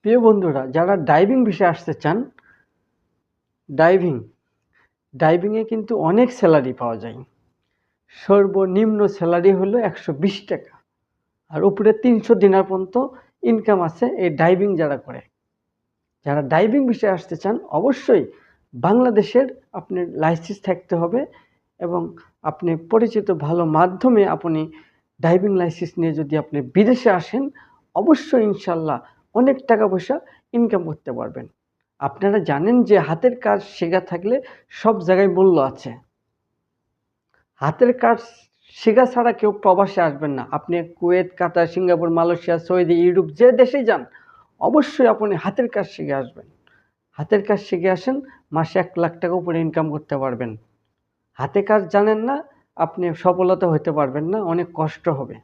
প্রিয় বন্ধুরা, যারা ডাইভিং বিষয়ে আসতে চান, ডাইভিং ডাইভিংয়ে কিন্তু অনেক স্যালারি পাওয়া যায়। সর্বনিম্ন স্যালারি হলো ১২০ টাকা, আর উপরে ৩০০ দিনার পর্যন্ত ইনকাম আছে এই ডাইভিং যারা করে। যারা ডাইভিং বিষয়ে আসতে চান, অবশ্যই বাংলাদেশের আপনার লাইসেন্স থাকতে হবে এবং আপনি পরিচিত ভালো মাধ্যমে আপনি ডাইভিং লাইসেন্স নিয়ে যদি আপনি বিদেশে আসেন, অবশ্যই ইনশাল্লাহ অনেক টাকা পয়সা ইনকাম করতে পারবেন। আপনারা জানেন যে হাতের কাজ শেখা থাকলে সব জায়গায় মূল্য আছে। হাতের কাজ শেখা ছাড়া কেউ প্রবাসে আসবেন না। আপনি কুয়েত, কাতার, সিঙ্গাপুর, মালয়েশিয়া, সৌদি, ইউরোপ যে দেশেই যান, অবশ্যই আপনি হাতের কাজ শিখে আসবেন। হাতের কাজ শিখে আসেন, মাসে ১ লাখ টাকা উপরে ইনকাম করতে পারবেন। হাতে কাজ জানেন না, আপনি সফলতা হতে পারবেন না, অনেক কষ্ট হবে।